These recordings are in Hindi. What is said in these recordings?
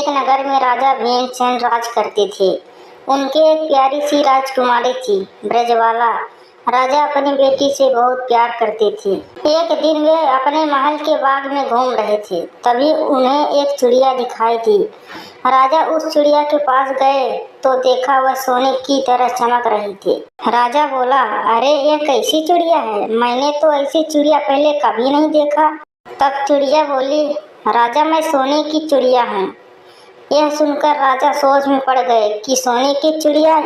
एक नगर में राजा भीमसेन राज करते थे। उनके एक प्यारी सी राजकुमारी थी, ब्रजबाला। राजा अपनी बेटी से बहुत प्यार करते थे। एक दिन वे अपने महल के बाग में घूम रहे थे, तभी उन्हें एक चिड़िया दिखाई दी। राजा उस चिड़िया के पास गए तो देखा वह सोने की तरह चमक रही थी। राजा बोला, अरे ये कैसी चिड़िया है, मैंने तो ऐसी चिड़िया पहले कभी नहीं देखा। तब चिड़िया बोली, राजा मैं सोने की चिड़िया हूँ। यह सुनकर राजा सोच में पड़ गए कि सोने की चिड़िया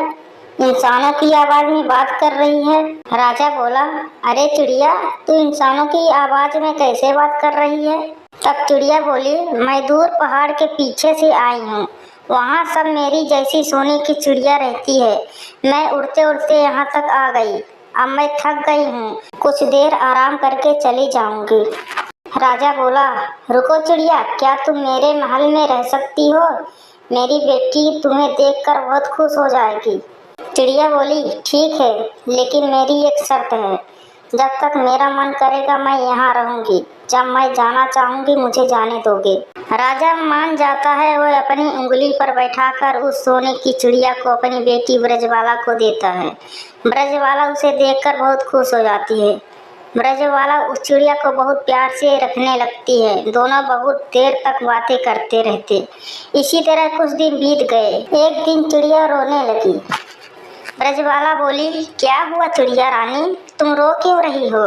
इंसानों की आवाज में बात कर रही है। राजा बोला, अरे चिड़िया, तू इंसानों की आवाज में कैसे बात कर रही है? तब चिड़िया बोली, मैं दूर पहाड़ के पीछे से आई हूँ, वहाँ सब मेरी जैसी सोने की चिड़िया रहती है। मैं उड़ते उड़ते यहाँ तक आ गई। अब मैं थक गई हूँ, कुछ देर आराम करके चली जाऊंगी। राजा बोला, रुको चिड़िया, क्या तुम मेरे महल में रह सकती हो? मेरी बेटी तुम्हें देखकर बहुत खुश हो जाएगी। चिड़िया बोली, ठीक है, लेकिन मेरी एक शर्त है। जब तक मेरा मन करेगा मैं यहाँ रहूंगी, जब मैं जाना चाहूंगी मुझे जाने दोगे। राजा मान जाता है। वह अपनी उंगली पर बैठाकर उस सोने की चिड़िया को अपनी बेटी ब्रजबाला को देता है। ब्रजबाला उसे देखकर बहुत खुश हो जाती है। ब्रजबाला उस चिड़िया को बहुत प्यार से रखने लगती है। दोनों बहुत देर तक बातें करते रहते। इसी तरह कुछ दिन बीत गए। एक दिन चिड़िया रोने लगी। ब्रजबाला बोली, क्या हुआ चिड़िया रानी, तुम रो क्यों रही हो?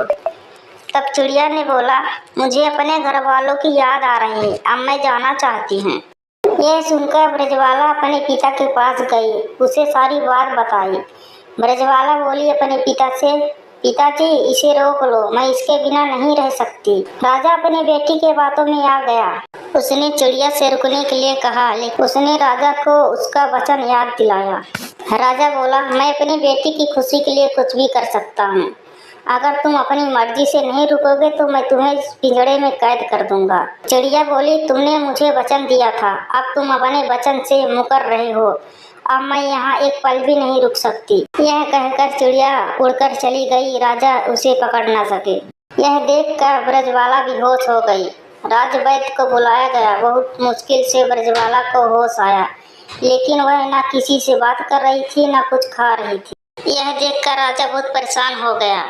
तब चिड़िया ने बोला, मुझे अपने घर वालों की याद आ रही है, अब मैं जाना चाहती हूँ। यह सुनकर ब्रजबाला अपने पिता के पास गई, उसे सारी बात बताई। ब्रजबाला बोली अपने पिता से, पिताजी इसे रोक लो, मैं इसके बिना नहीं रह सकती। राजा अपनी बेटी के बातों में आ गया। उसने चिड़िया से रुकने के लिए कहा, लेकिन उसने राजा को उसका वचन याद दिलाया। राजा बोला, मैं अपनी बेटी की खुशी के लिए कुछ भी कर सकता हूँ। अगर तुम अपनी मर्जी से नहीं रुकोगे तो मैं तुम्हें इस पिंजड़े में कैद कर दूंगा। चिड़िया बोली, तुमने मुझे वचन दिया था, अब तुम अपने वचन से मुकर रहे हो। अब मैं यहाँ एक पल भी नहीं रुक सकती। यह कहकर चिड़िया उड़कर चली गई। राजा उसे पकड़ न सके। यह देखकर ब्रजबाला बेहोश हो गई। राजवैद्य को बुलाया गया। बहुत मुश्किल से ब्रजबाला को होश आया, लेकिन वह न किसी से बात कर रही थी, न कुछ खा रही थी। यह देखकर राजा बहुत परेशान हो गया।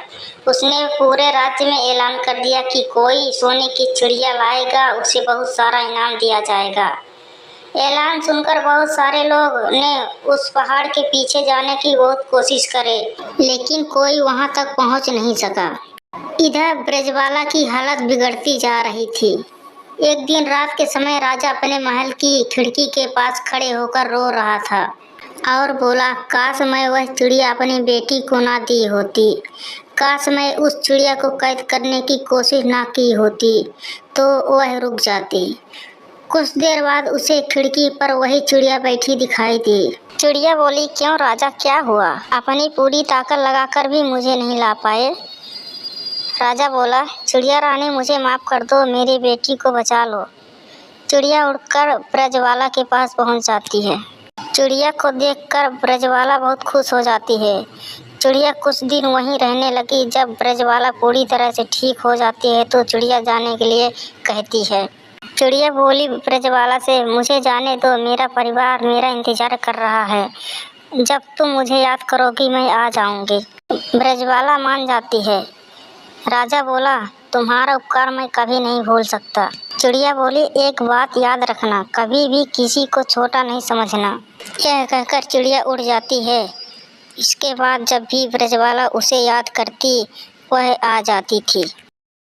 उसने पूरे राज्य में ऐलान कर दिया कि कोई सोने की चिड़िया लाएगा उसे बहुत सारा इनाम दिया जाएगा। ऐलान सुनकर बहुत सारे लोग ने उस पहाड़ के पीछे जाने की बहुत कोशिश करे, लेकिन कोई वहां तक पहुंच नहीं सका। इधर ब्रजबाला की हालत बिगड़ती जा रही थी। एक दिन रात के समय राजा अपने महल की खिड़की के पास खड़े होकर रो रहा था और बोला, काश मैं वह चिड़िया अपनी बेटी को ना दी होती। काश मैं उस चिड़िया को कैद करने की कोशिश ना की होती तो वह रुक जाती। कुछ देर बाद उसे खिड़की पर वही चिड़िया बैठी दिखाई दी। चिड़िया बोली, क्यों राजा, क्या हुआ? अपनी पूरी ताकत लगाकर भी मुझे नहीं ला पाए। राजा बोला, चिड़िया रानी मुझे माफ़ कर दो, मेरी बेटी को बचा लो। चिड़िया उड़कर ब्रजबाला के पास पहुंच जाती है। चिड़िया को देखकर ब्रजबाला बहुत खुश हो जाती है। चिड़िया कुछ दिन वहीं रहने लगी। जब ब्रजबाला पूरी तरह से ठीक हो जाती है तो चिड़िया जाने के लिए कहती है। चिड़िया बोली ब्रजबाला से, मुझे जाने दो, मेरा परिवार मेरा इंतजार कर रहा है। जब तुम मुझे याद करोगी मैं आ जाऊंगी। ब्रजबाला मान जाती है। राजा बोला, तुम्हारा उपकार मैं कभी नहीं भूल सकता। चिड़िया बोली, एक बात याद रखना, कभी भी किसी को छोटा नहीं समझना। यह कहकर चिड़िया उड़ जाती है। इसके बाद जब भी ब्रजबाला उसे याद करती वह आ जाती थी।